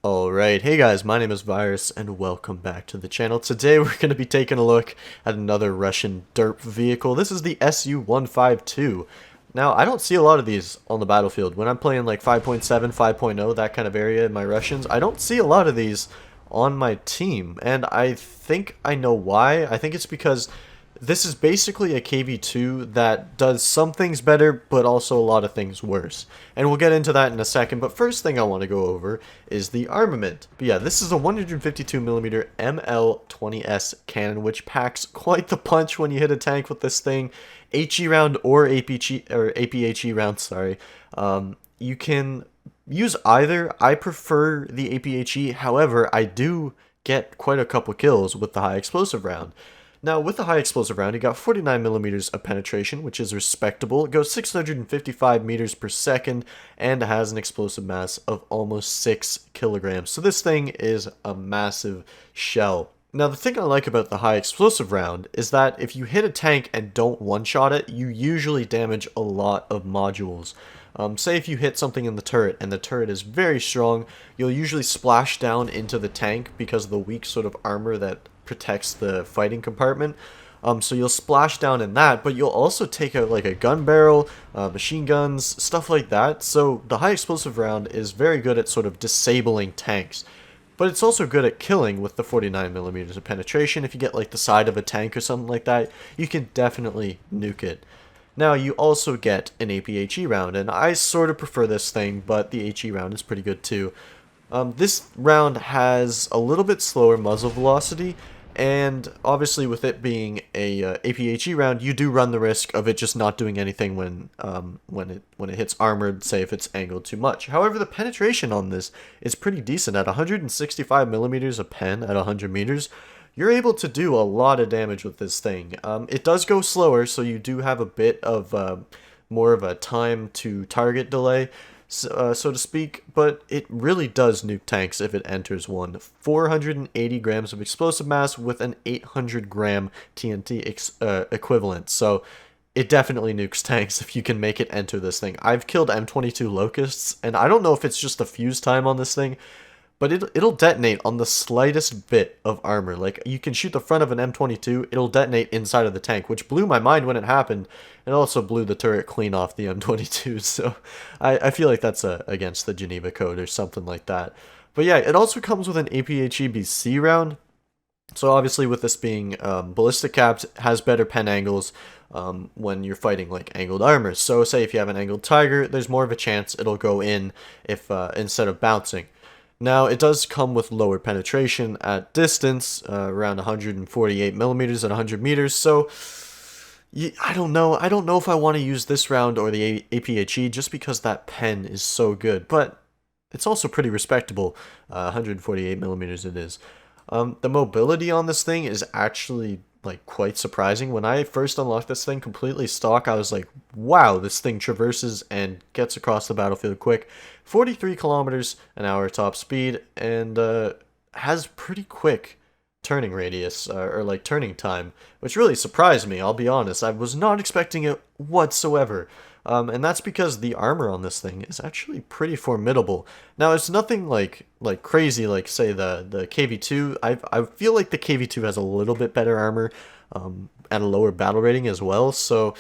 Alright, hey guys, my name is Virus, and welcome back to the channel. Today we're going to be taking a look at another Russian Derp vehicle. This is the SU-152. Now, I don't see a lot of these on the battlefield. When I'm playing like 5.7, 5.0, that kind of area in my Russians, I don't see a lot of these on my team, and I think I know why. I think it's because this is basically a KV-2 that does some things better, but also a lot of things worse. And we'll get into that in a second, but first thing I want to go over is the armament. But yeah, this is a 152mm ML-20S cannon, which packs quite the punch when you hit a tank with this thing. HE round or APHE round, sorry. You can use either. I prefer the APHE, however, I do get quite a couple kills with the high explosive round. Now, with the high explosive round, you got 49mm of penetration, which is respectable. It goes 655 meters per second and has an explosive mass of almost 6 kilograms. So this thing is a massive shell. Now, the thing I like about the high explosive round is that if you hit a tank and don't one-shot it, you usually damage a lot of modules. Say if you hit something in the turret and the turret is very strong, you'll usually splash down into the tank because of the weak sort of armor that protects the fighting compartment. So you'll splash down in that, but you'll also take out like a gun barrel, machine guns, stuff like that. So the high explosive round is very good at sort of disabling tanks. But it's also good at killing with the 49mm of penetration. If you get like the side of a tank or something like that, you can definitely nuke it. Now, you also get an APHE round, and I sort of prefer this thing, but the HE round is pretty good too. This round has a little bit slower muzzle velocity, and obviously with it being a APHE round, you do run the risk of it just not doing anything when it hits armored, say if it's angled too much. However, the penetration on this is pretty decent. At 165mm of pen at 100 meters, you're able to do a lot of damage with this thing. It does go slower, so you do have a bit of more of a time to target delay, so to speak, but it really does nuke tanks if it enters one. 480 grams of explosive mass with an 800 gram TNT equivalent, so it definitely nukes tanks if you can make it enter this thing. I've killed M22 Locusts, and I don't know if it's just the fuse time on this thing, but it'll detonate on the slightest bit of armor. Like, you can shoot the front of an M22, it'll detonate inside of the tank, which blew my mind when it happened. It also blew the turret clean off the M22, so I feel like that's against the Geneva Code or something like that. But yeah, it also comes with an APHE-BC round. So obviously with this being ballistic capped, has better pen angles when you're fighting like angled armor. So say if you have an angled tiger, there's more of a chance it'll go in if instead of bouncing. Now, it does come with lower penetration at distance, around 148mm at 100 meters, so I don't know. I don't know if I want to use this round or the APHE just because that pen is so good, but it's also pretty respectable. 148mm it is. The mobility on this thing is actually like quite surprising. When I first unlocked this thing completely stock, I was like, wow, this thing traverses and gets across the battlefield quick. 43 kilometers an hour top speed, and has pretty quick turning radius, or like turning time, which really surprised me, I'll be honest. I was not expecting it whatsoever. And that's because the armor on this thing is actually pretty formidable. Now, it's nothing like crazy like, say, the KV-2. I feel like the KV-2 has a little bit better armor at a lower battle rating as well, so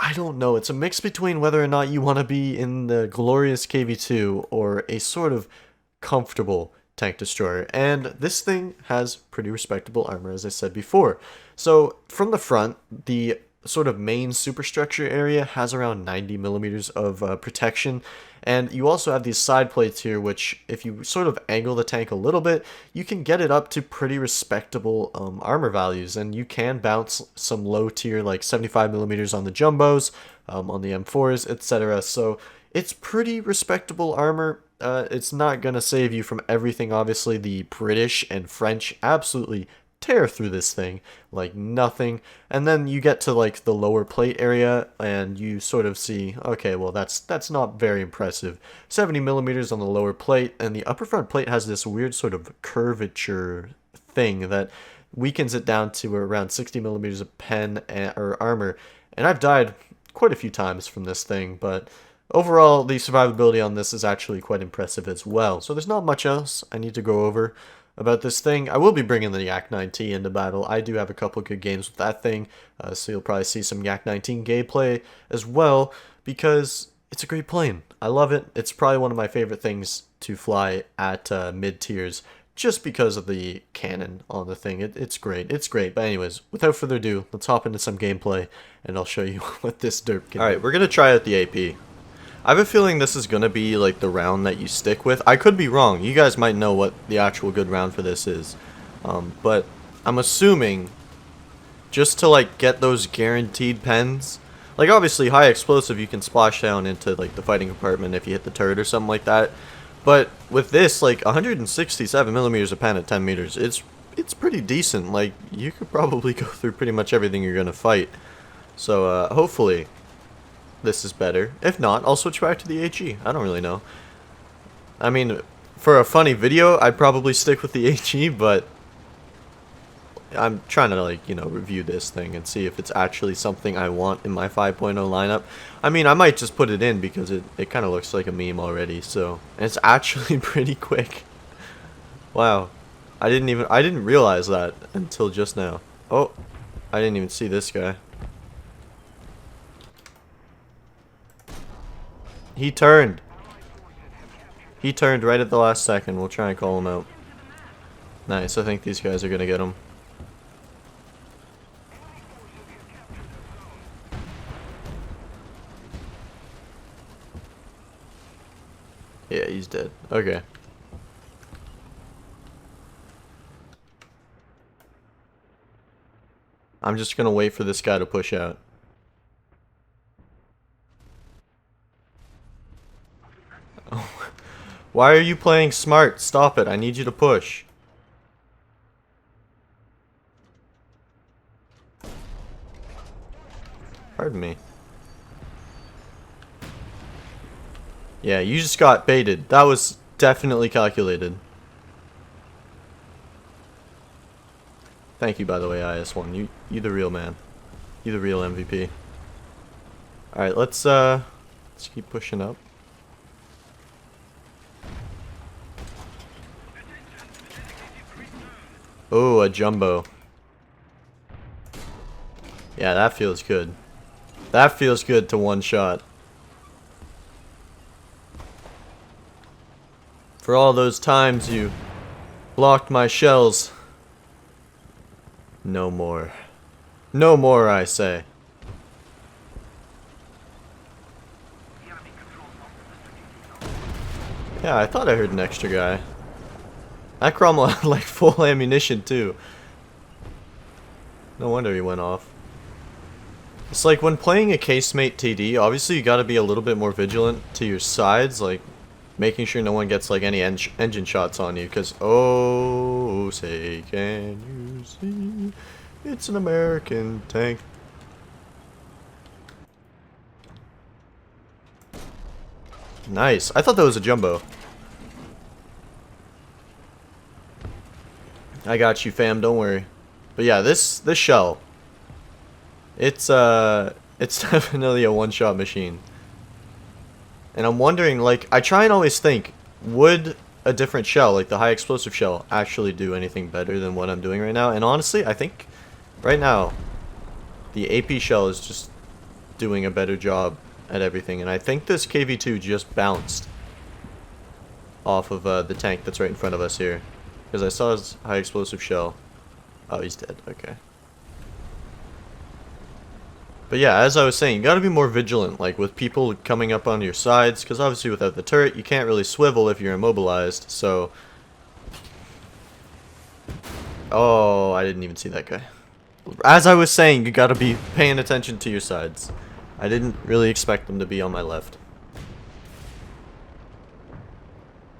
I don't know. It's a mix between whether or not you want to be in the glorious KV-2 or a sort of comfortable tank destroyer. And this thing has pretty respectable armor, as I said before. So from the front, the sort of main superstructure area has around 90mm of protection, and you also have these side plates here, which if you sort of angle the tank a little bit, you can get it up to pretty respectable armor values, and you can bounce some low tier like 75mm on the jumbos, on the M4s, etc. So it's pretty respectable armor. It's not gonna save you from everything. Obviously, the British and French absolutely tear through this thing like nothing, and then you get to like the lower plate area and you sort of see, okay, well that's not very impressive. 70mm on the lower plate, and the upper front plate has this weird sort of curvature thing that weakens it down to around 60mm of pen or armor, and I've died quite a few times from this thing, but overall, the survivability on this is actually quite impressive as well. So there's not much else I need to go over about this thing. I will be bringing the Yak-9T into battle. I do have a couple good games with that thing, so you'll probably see some Yak-19 gameplay as well, because it's a great plane. I love it. It's probably one of my favorite things to fly at mid-tiers, just because of the cannon on the thing. It's great. It's great. But anyways, without further ado, let's hop into some gameplay, and I'll show you what this derp can do. Alright, we're going to try out the AP. I have a feeling this is going to be like the round that you stick with. I could be wrong. You guys might know what the actual good round for this is. But I'm assuming just to like get those guaranteed pens. Like obviously high explosive you can splash down into like the fighting compartment if you hit the turret or something like that. But with this, like 167 millimeters a pen at 10 meters, it's pretty decent. Like you could probably go through pretty much everything you're going to fight. So hopefully this is better. If not, I'll switch back to the HE. I don't really know. I mean, for a funny video, I'd probably stick with the HE, but I'm trying to, like, you know, review this thing and see if it's actually something I want in my 5.0 lineup. I mean, I might just put it in because it kind of looks like a meme already, so. And it's actually pretty quick. Wow. I didn't realize that until just now. Oh, I didn't even see this guy. He turned. He turned right at the last second. We'll try and call him out. Nice. I think these guys are going to get him. Yeah, he's dead. Okay. I'm just going to wait for this guy to push out. Why are you playing smart? Stop it. I need you to push. Pardon me. Yeah, you just got baited. That was definitely calculated. Thank you, by the way, IS1. You the real man. You the real MVP. Alright, let's keep pushing up. Oh, a jumbo. Yeah, that feels good. That feels good to one shot. For all those times you blocked my shells. No more. No more, I say. Yeah, I thought I heard an extra guy. That Cromwell had like full ammunition too. No wonder he went off. It's like when playing a casemate TD, obviously you gotta be a little bit more vigilant to your sides, like making sure no one gets like any engine shots on you, because oh, say can you see, it's an American tank. Nice. I thought that was a jumbo. I got you, fam, don't worry. But yeah, this shell, it's definitely a one-shot machine. And I'm wondering, like, I try and always think, would a different shell, like the high explosive shell, actually do anything better than what I'm doing right now? And honestly, I think right now the AP shell is just doing a better job at everything. And I think this KV-2 just bounced off of the tank that's right in front of us here. Because I saw his high explosive shell. Oh, he's dead. Okay. But yeah, as I was saying, you gotta be more vigilant, like with people coming up on your sides, because obviously without the turret, you can't really swivel if you're immobilized, so... Oh, I didn't even see that guy. As I was saying, you gotta be paying attention to your sides. I didn't really expect them to be on my left.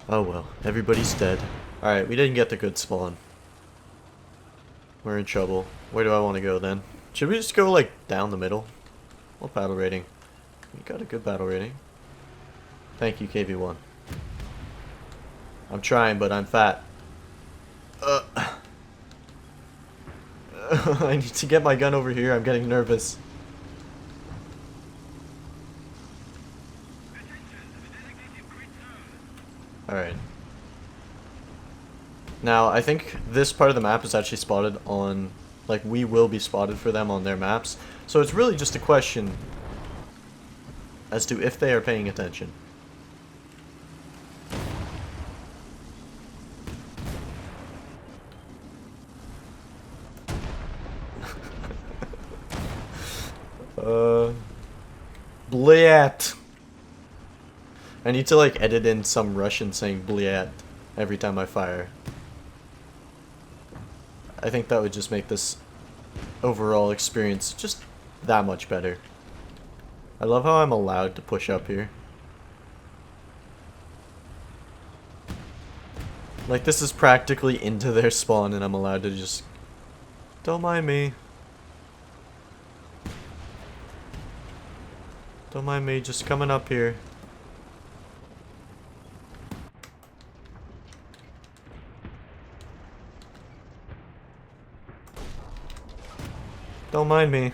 Oh well, everybody's dead. Alright, we didn't get the good spawn. We're in trouble. Where do I want to go then? Should we just go like down the middle? What battle rating? You got a good battle rating. Thank you, KV-1. I'm trying, but I'm fat. I need to get my gun over here. I'm getting nervous. Now, I think this part of the map is actually spotted on, like, we will be spotted for them on their maps. So it's really just a question as to if they are paying attention. Bliat. I need to like edit in some Russian saying bliat every time I fire. I think that would just make this overall experience just that much better. I love how I'm allowed to push up here. Like, this is practically into their spawn and I'm allowed to just... Don't mind me. Don't mind me just coming up here. Don't mind me.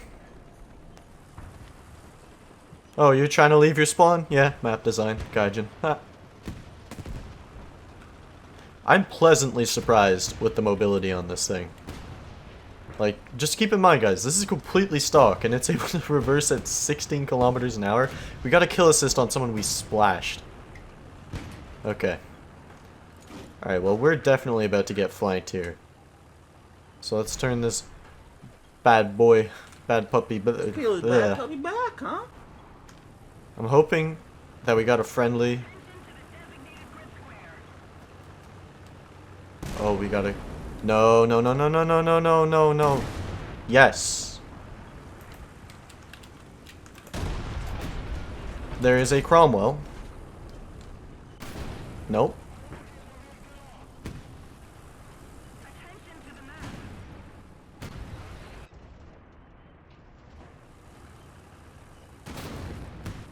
Oh, you're trying to leave your spawn? Yeah, map design, Gaijin. Ha. I'm pleasantly surprised with the mobility on this thing. Like, just keep in mind, guys, this is completely stock, and it's able to reverse at 16 kilometers an hour. We got a kill assist on someone we splashed. Okay. Alright, well, we're definitely about to get flanked here. So let's turn this bad boy, bad puppy, bad puppy back, huh? I'm hoping that we got a friendly. Oh, we got a... No, no, no, no, no, no, no, no, no, no. Yes. There is a Cromwell. Nope.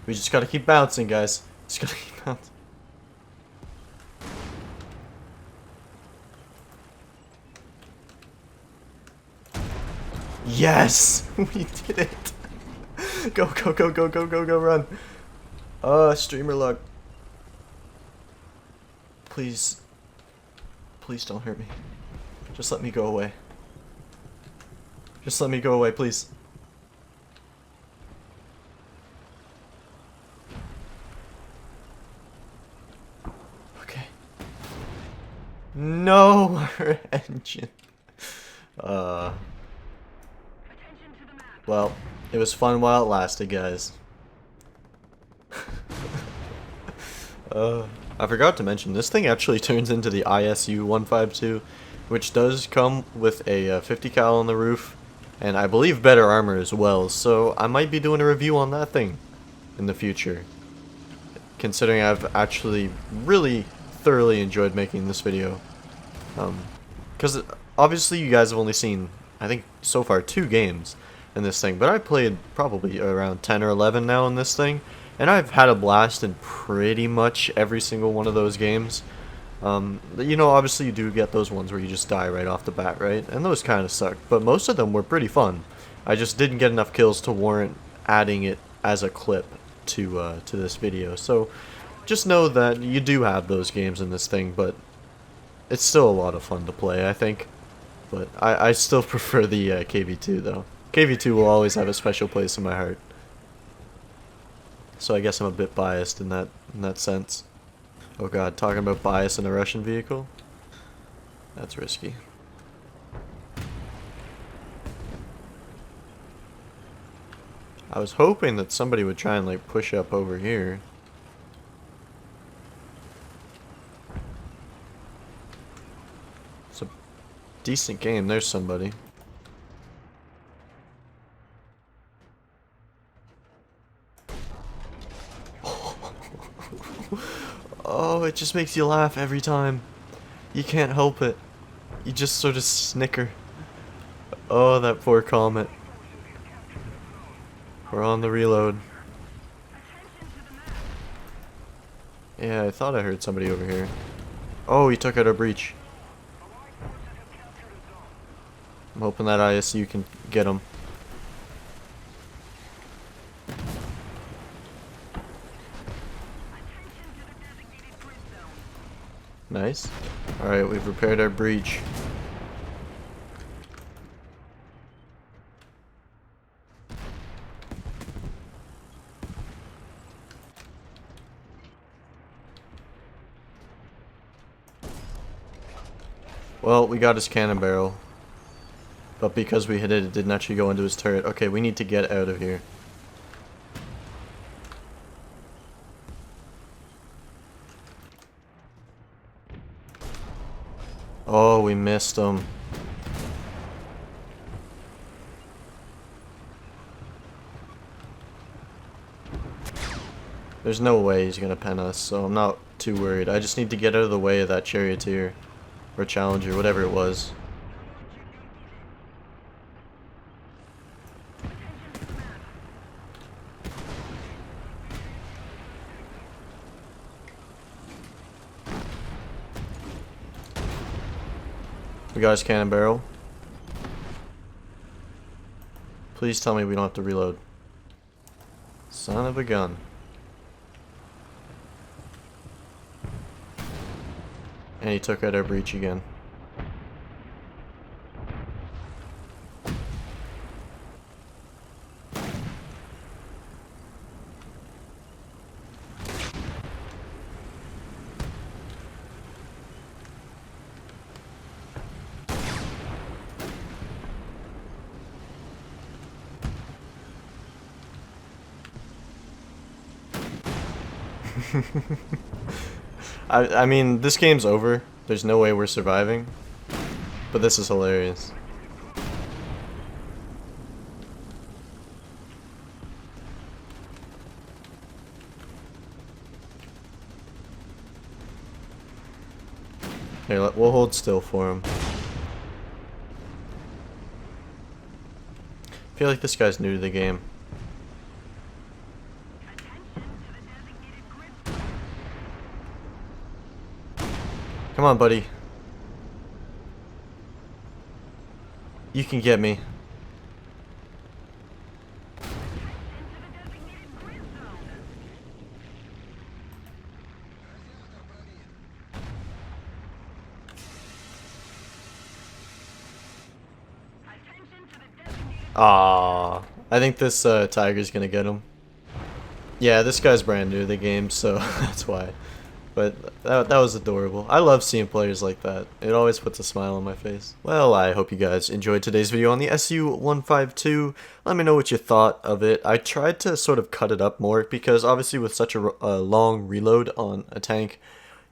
We just gotta keep bouncing, guys. Just gotta keep bouncing. Yes! We did it! Go, go, go, go, go, go, go, run! Streamer luck. Please. Please don't hurt me. Just let me go away. Just let me go away, please. Okay. No, our engine. Well, it was fun while it lasted, guys. I forgot to mention, this thing actually turns into the SU-152, which does come with a 50 cal on the roof, and I believe better armor as well, so I might be doing a review on that thing in the future, considering I've actually really thoroughly enjoyed making this video. Because obviously you guys have only seen, I think, so far 2 games in this thing, but I played probably around 10 or 11 now in this thing, and I've had a blast in pretty much every single one of those games. You know, obviously you do get those ones where you just die right off the bat, right? And those kind of suck, but most of them were pretty fun. I just didn't get enough kills to warrant adding it as a clip to this video. So just know that you do have those games in this thing, but it's still a lot of fun to play, I think. But I still prefer the KV-2 though. KV-2 will always have a special place in my heart. So I guess I'm a bit biased in that sense. Oh god, talking about bias in a Russian vehicle? That's risky. I was hoping that somebody would try and like push up over here. It's a decent game, there's somebody. Oh, it just makes you laugh every time. You can't help it. You just sort of snicker. Oh, that poor Comet. We're on the reload. Yeah, I thought I heard somebody over here. Oh, he took out our breach. I'm hoping that ISU can get him. Nice. Alright, we've repaired our breach. Well, we got his cannon barrel. But because we hit it, it didn't actually go into his turret. Okay, we need to get out of here. Oh, we missed him. There's no way he's gonna pen us, so I'm not too worried. I just need to get out of the way of that charioteer. Or challenger, whatever it was. We got his cannon barrel. Please tell me we don't have to reload. Son of a gun. And he took out our breach again. I mean, this game's over. There's no way we're surviving. But this is hilarious. Here, we'll hold still for him. I feel like this guy's new to the game. Come on, buddy. You can get me. Ah, I think this tiger's gonna get him. Yeah, this guy's brand new to the game, so that's why. But that was adorable. I love seeing players like that. It always puts a smile on my face. Well, I hope you guys enjoyed today's video on the SU-152. Let me know what you thought of it. I tried to sort of cut it up more because obviously with such a long reload on a tank,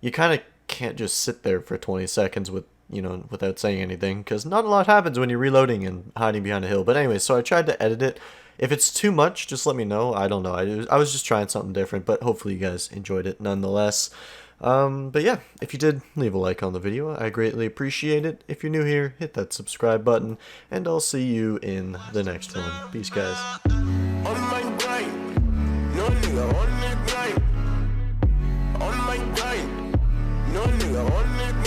you kind of can't just sit there for 20 seconds with, you know, without saying anything, because not a lot happens when you're reloading and hiding behind a hill. But anyway, so I tried to edit it. If it's too much, just let me know. I don't know. I was just trying something different, but hopefully you guys enjoyed it nonetheless. But yeah, if you did, leave a like on the video. I greatly appreciate it. If you're new here, hit that subscribe button, and I'll see you in the next one. Peace, guys. On my grind, no nigga on the grind. On my grind, no nigga on the grind.